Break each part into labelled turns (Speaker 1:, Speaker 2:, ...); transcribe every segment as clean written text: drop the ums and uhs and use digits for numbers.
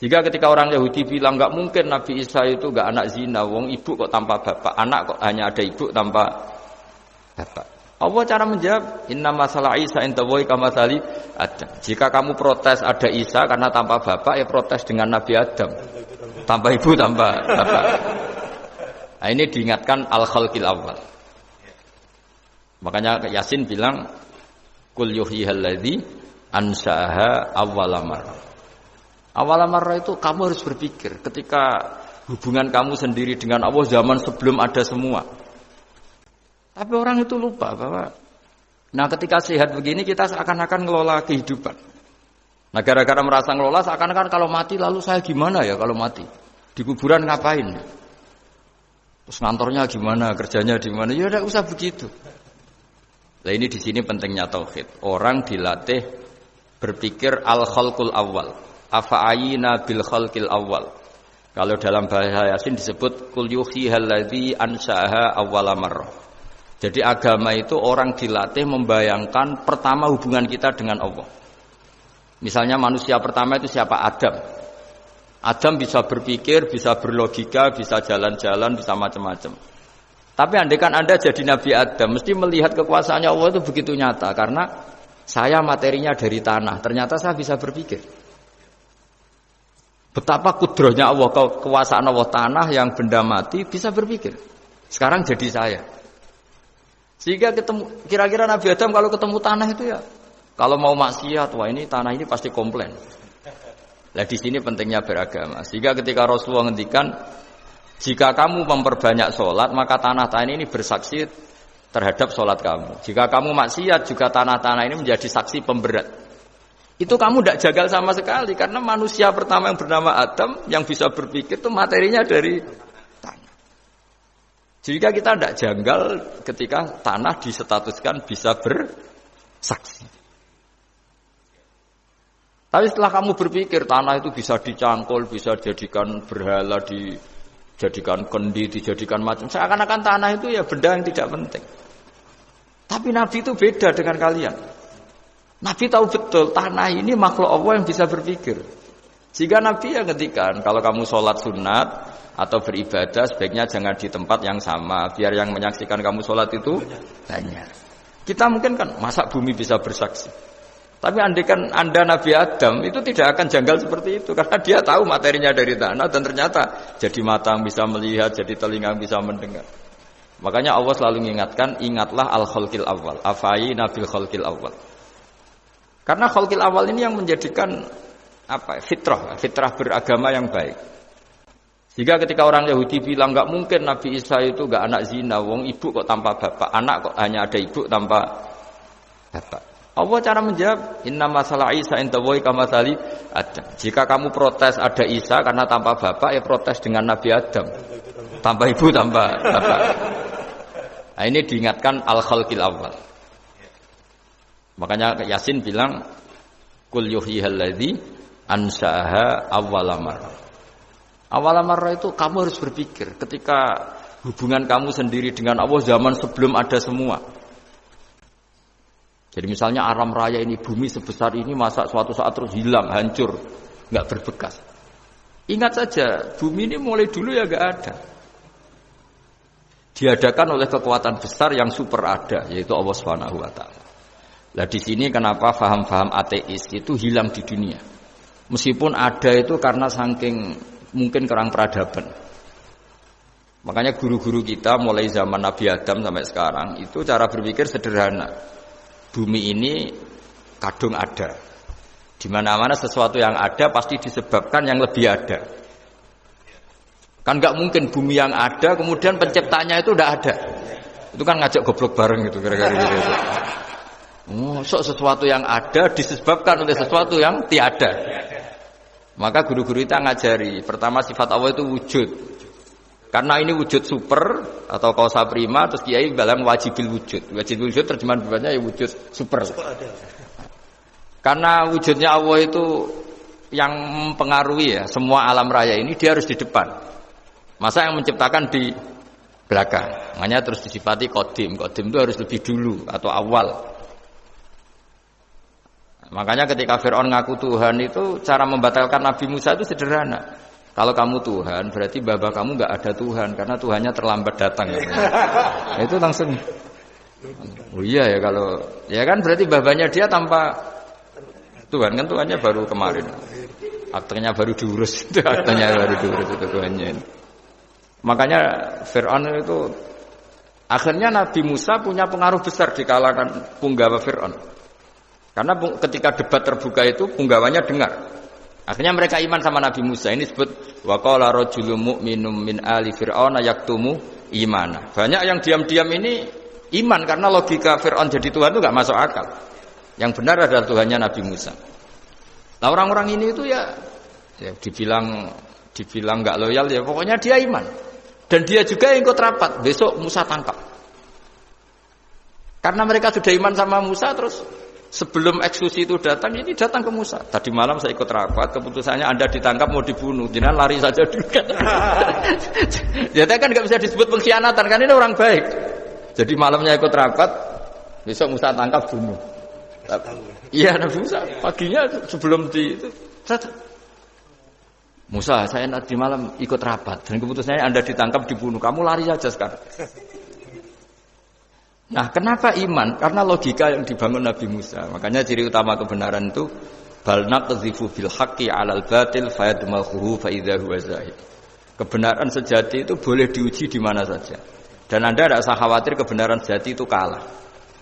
Speaker 1: Jika ketika orang Yahudi bilang nggak mungkin Nabi Isa itu nggak anak zina, wong ibu kok tanpa bapak, anak kok hanya ada ibu tanpa bapak. Allah cara menjawab, inna masalah Isa intawoy kamasali Adam. Jika kamu protes ada Isa karena tanpa bapak, ya protes dengan Nabi Adam, tanpa ibu tanpa bapak. Nah, ini diingatkan al-khalqil awal. Makanya Yasin bilang, kul yuhyihal ladzi ansa'aha awwala marrah. Awal marrah itu kamu harus berpikir ketika hubungan kamu sendiri dengan Allah zaman sebelum ada semua. Tapi orang itu lupa bahwa ketika sehat begini kita seakan-akan ngelola kehidupan. Nah gara-gara merasa ngelola seakan-akan kalau mati lalu saya gimana ya kalau mati? Di kuburan ngapain? Terus ngantornya gimana, kerjanya di mana? Ya tidak usah begitu. Nah ini di sini pentingnya tauhid. Orang dilatih berpikir al-khalqul awal. Afa'ayina bil khalqil awal. Kalau dalam bahasa Yasin disebut kul yuhyihal ladzi ansa'aha awwala marrah. Jadi agama itu orang dilatih membayangkan pertama hubungan kita dengan Allah. Misalnya manusia pertama itu siapa? Adam. Adam bisa berpikir, bisa berlogika, bisa jalan-jalan, bisa macam-macam. Tapi andaikan Anda jadi Nabi Adam, mesti melihat kekuasaannya Allah itu begitu nyata karena saya materinya dari tanah, ternyata saya bisa berpikir. Betapa kudrohnya Allah, kekuasaan Allah tanah yang benda mati bisa berpikir. Sekarang jadi saya. Sehingga ketemu, kira-kira Nabi Adam kalau ketemu tanah itu ya, kalau mau maksiat, wah ini tanah ini pasti komplain. Nah di sini pentingnya beragama. Sehingga ketika Rasulullah ngendikan, jika kamu memperbanyak sholat, maka tanah-tanah ini bersaksi terhadap sholat kamu. Jika kamu maksiat, juga tanah-tanah ini menjadi saksi pemberat. Itu kamu tidak jagal sama sekali karena manusia pertama yang bernama Adam yang bisa berpikir itu materinya dari tanah. Jika kita tidak janggal ketika tanah disetatuskan bisa bersaksi. Tapi setelah kamu berpikir tanah itu bisa dicangkul, bisa dijadikan berhala, dijadikan kendi, dijadikan macam. Seakan-akan tanah itu ya benda yang tidak penting. Tapi Nabi itu beda dengan kalian. Nabi tahu betul tanah ini makhluk Allah yang bisa berpikir. Sehingga Nabi yang ngetikan kalau kamu sholat sunat atau beribadah sebaiknya jangan di tempat yang sama biar yang menyaksikan kamu sholat itu banyak. Kita mungkin kan masa bumi bisa bersaksi. Tapi andaikan Anda Nabi Adam itu tidak akan janggal seperti itu karena dia tahu materinya dari tanah dan ternyata jadi mata yang bisa melihat, jadi telinga yang bisa mendengar. Makanya Allah selalu mengingatkan ingatlah al-khalqil awal, afayina bil khalqil awal. Karena khalqil awal ini yang menjadikan fitrah beragama yang baik. Jika ketika orang Yahudi bilang nggak mungkin Nabi Isa itu nggak anak zina, wong ibu kok tanpa bapak, anak kok hanya ada ibu tanpa bapak. Allah cara menjawab, inna masalah Isa intawoy kamasali Adam. Jika kamu protes ada Isa karena tanpa bapak, ya protes dengan Nabi Adam, tanpa ibu tanpa bapak. Nah ini diingatkan al-khalqil awal. Makanya Yasin bilang kul yuhyihal ladzi ansa'aha awwala marrah. Awwala marrah itu kamu harus berpikir ketika hubungan kamu sendiri dengan Allah zaman sebelum ada semua. Jadi misalnya alam raya ini bumi sebesar ini masa suatu saat terus hilang, hancur, enggak berbekas. Ingat saja, bumi ini mulai dulu ya enggak ada. Diadakan oleh kekuatan besar yang super ada, yaitu Allah Subhanahu wa taala. Nah di sini kenapa faham-faham ateis itu hilang di dunia. Meskipun ada itu karena saking mungkin kurang peradaban. Makanya guru-guru kita mulai zaman Nabi Adam sampai sekarang itu cara berpikir sederhana. Bumi ini kadung ada. Di mana-mana sesuatu yang ada pasti disebabkan yang lebih ada. Kan nggak mungkin bumi yang ada kemudian penciptanya itu udah ada. Itu kan ngajak goblok bareng gitu kira-kira gitu. Sesuatu yang ada disebabkan oleh sesuatu yang tiada. Maka guru-guru kita ngajari pertama sifat Allah itu wujud. Karena ini wujud super atau kausa prima, terus kiai bilang wajibil wujud. Wajibil wujud terjemahan bawahnya ya wujud super. Karena wujudnya Allah itu yang mempengaruhi ya semua alam raya ini dia harus di depan. Masa yang menciptakan di belakang. Makanya terus disifati qadim. Qadim itu harus lebih dulu atau awal. Makanya ketika Fir'aun ngaku Tuhan itu cara membatalkan Nabi Musa itu sederhana. Kalau kamu Tuhan berarti baba kamu nggak ada Tuhan karena Tuhannya terlambat datang. Nah, itu langsung. Oh iya ya kalau ya kan berarti babanya dia tanpa Tuhan kan Tuhannya baru kemarin. Aktenya baru diurus itu aktenya baru diurus itu Tuhannya. Makanya Fir'aun itu akhirnya Nabi Musa punya pengaruh besar di kalangan punggawa Fir'aun. Karena ketika debat terbuka itu punggawanya dengar. Akhirnya mereka iman sama Nabi Musa. Ini disebut wa qala rajulun mu'minun min ali fir'auna yaktumu imana. Banyak yang diam-diam ini iman karena logika Fir'aun jadi Tuhan itu enggak masuk akal. Yang benar adalah Tuhannya Nabi Musa. Nah, orang-orang ini itu ya dibilang enggak loyal ya pokoknya dia iman. Dan dia juga yang ikut rapat. Besok Musa tangkap. Karena mereka sudah iman sama Musa terus sebelum eksekusi itu datang, ini datang ke Musa. Tadi malam saya ikut rapat, keputusannya Anda ditangkap mau dibunuh. Jangan lari saja dulu. Jadi kan nggak bisa disebut pengkhianatan, kan ini orang baik. Jadi malamnya ikut rapat, besok Musa tangkap bunuh. Iya Nabi Musa, paginya sebelum itu. Musa, saya nanti malam ikut rapat dan keputusannya Anda ditangkap dibunuh. Kamu lari saja sekarang. Nah, kenapa iman? Karena logika yang dibangun Nabi Musa. Makanya ciri utama kebenaran itu bal naqdhifu bil haqqi 'alal batil fayadmaghuhu fa idza huwa zahid. Kebenaran sejati itu boleh diuji di mana saja. Dan Anda tidak usah khawatir kebenaran sejati itu kalah.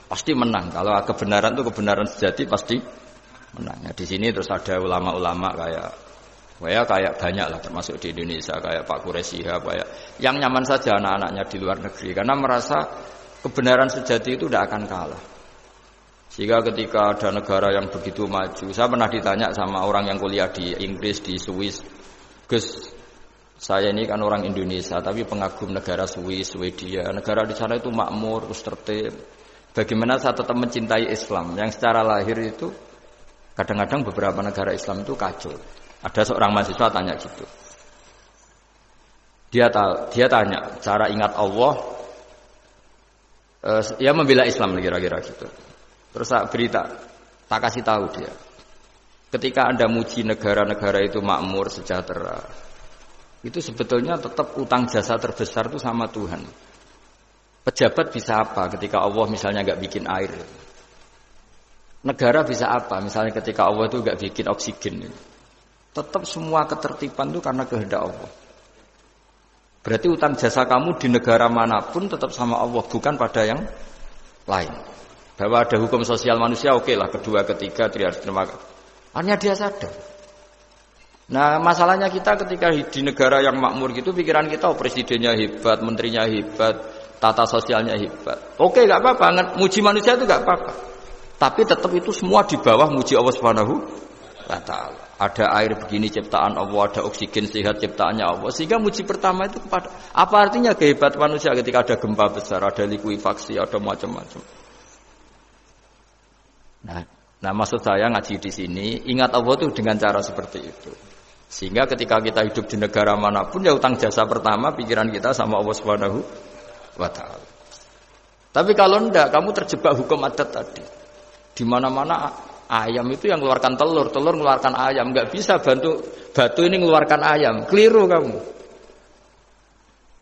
Speaker 1: Pasti menang. Kalau kebenaran itu kebenaran sejati pasti menang. Nah, di sini terus ada ulama-ulama kayak banyak lah termasuk di Indonesia kayak Pak Quraisy kayak yang nyaman saja anak-anaknya di luar negeri karena merasa kebenaran sejati itu tidak akan kalah. Sehingga ketika ada negara yang begitu maju, saya pernah ditanya sama orang yang kuliah di Inggris, di Swiss, Gus, saya ini kan orang Indonesia, tapi pengagum negara Swiss, Swedia, negara di sana itu makmur, terus tertib. Bagaimana saya tetap mencintai Islam, yang secara lahir itu, kadang-kadang beberapa negara Islam itu kacau. Ada seorang mahasiswa tanya gitu. Dia tanya, cara ingat Allah, ya membela Islam kira-kira gitu. Terus tak kasih tahu dia. Ketika Anda muji negara-negara itu makmur, sejahtera, itu sebetulnya tetap utang jasa terbesar itu sama Tuhan. Pejabat bisa apa ketika Allah misalnya nggak bikin air? Negara bisa apa misalnya ketika Allah itu nggak bikin oksigen? Tetap semua ketertiban itu karena kehendak Allah. Berarti utang jasa kamu di negara manapun tetap sama Allah, bukan pada yang lain. Bahwa ada hukum sosial manusia, oke lah, kedua, ketiga, dia harus terima. Hanya dia sadar. Nah, masalahnya kita ketika di negara yang makmur gitu, pikiran kita, presidennya hebat, menterinya hebat, tata sosialnya hebat. Oke, nggak apa-apa, muji manusia itu nggak apa-apa. Tapi tetap itu semua di bawah muji Allah Subhanahu wa Ta'ala. Ada air begini ciptaan Allah, ada oksigen sehat ciptaannya Allah. Sehingga muji pertama itu kepada apa artinya kehebatan manusia ketika ada gempa besar, ada likuifaksi, ada macam-macam. Nah, maksud saya ngaji di sini, ingat Allah itu dengan cara seperti itu. Sehingga ketika kita hidup di negara manapun, ya utang jasa pertama pikiran kita sama Allah Subhanahu wa Ta'ala. Tapi kalau enggak, kamu terjebak hukum adat tadi. Di mana-mana ayam itu yang mengeluarkan telur, telur mengeluarkan ayam. Enggak bisa batu ini mengeluarkan ayam. Keliru kamu.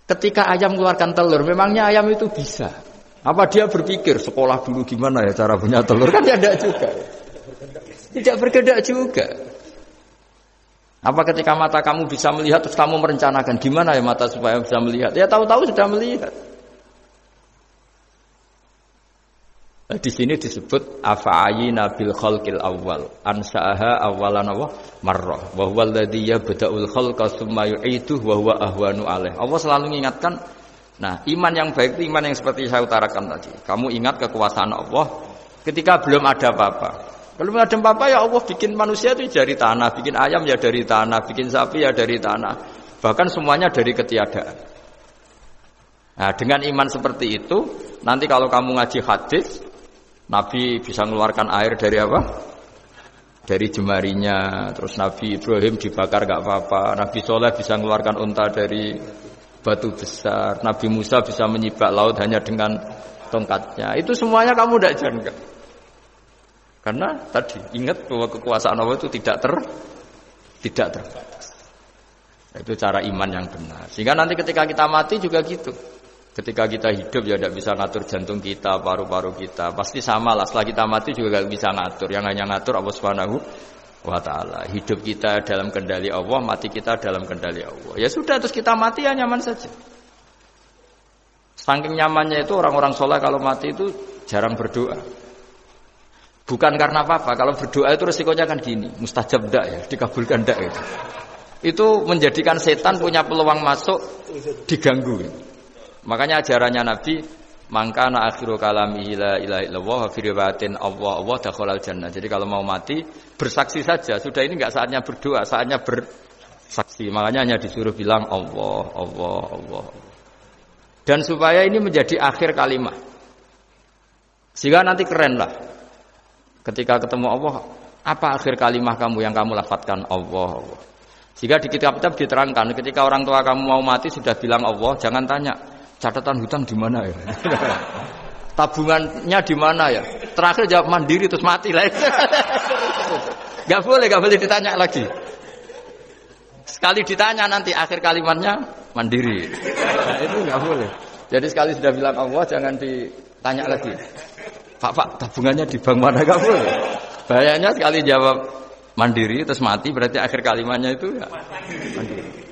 Speaker 1: Ketika ayam mengeluarkan telur, memangnya ayam itu bisa? Apa dia berpikir sekolah dulu gimana ya cara punya telur? Kan tidak juga. Tidak berkehendak juga. Apa ketika mata kamu bisa melihat terus kamu merencanakan gimana ya mata supaya bisa melihat? Ya tahu-tahu sudah melihat. Nah, di sini disebut afa'ayina bil khalqil awwal ansa'aha awwalan marrah wa huwa alladhi yabda'ul khalqa tsumma yu'iduhu wa huwa ahwanu alaih. Allah selalu mengingatkan, nah, iman yang baik itu iman yang seperti saya utarakan tadi. Kamu ingat kekuasaan Allah ketika belum ada apa-apa. Belum ada apa-apa ya Allah bikin manusia itu dari tanah, bikin ayam ya dari tanah, bikin sapi ya dari tanah. Bahkan semuanya dari ketiadaan. Nah, dengan iman seperti itu, nanti kalau kamu ngaji hadis, Nabi bisa mengeluarkan air dari apa? Dari jemarinya. Terus Nabi Ibrahim dibakar gak apa-apa. Nabi Soleh bisa mengeluarkan unta dari batu besar. Nabi Musa bisa menyibak laut hanya dengan tongkatnya. Itu semuanya kamu tidak jangka. Karena tadi ingat bahwa kekuasaan Allah itu tidak terbatas. Itu cara iman yang benar. Sehingga nanti ketika kita mati juga gitu. Ketika kita hidup ya tidak bisa ngatur jantung kita, paru-paru kita. Pasti sama lah. Setelah kita mati juga tidak bisa ngatur. Yang hanya ngatur Allah Subhanahu wa ta'ala. Hidup kita dalam kendali Allah, mati kita dalam kendali Allah. Ya sudah, terus kita mati ya nyaman saja. Saking nyamannya itu orang-orang soleh kalau mati itu jarang berdoa. Bukan karena apa-apa. Kalau berdoa itu resikonya kan gini. Mustajab ndak ya, dikabulkan ndak itu. Itu menjadikan setan punya peluang masuk diganggu. Makanya ajarannya Nabi, mangkana akhiru kalamihi la ilaha illallah wa fi riwayatin Allah dakhalal jannah. Jadi kalau mau mati bersaksi saja. Sudah ini enggak saatnya berdoa, saatnya bersaksi. Makanya hanya disuruh bilang Allah, Allah, Allah. Dan supaya ini menjadi akhir kalimat. Sehingga nanti keren lah. Ketika ketemu Allah, apa akhir kalimat kamu yang kamu lafadzkan Allah, Allah. Jika di kitab-kitab diterangkan, ketika orang tua kamu mau mati sudah bilang Allah, jangan tanya catatan hutang di mana ya, tabungannya di mana ya. Terakhir jawab mandiri terus mati lah. Gak boleh ditanya lagi. Sekali ditanya nanti akhir kalimatnya mandiri. Nah, itu gak boleh. Jadi sekali sudah bilang Allah, jangan ditanya lagi. Pak, tabungannya di bank mana? Gak boleh. Bahayanya sekali jawab mandiri terus mati berarti akhir kalimatnya itu ya mandiri.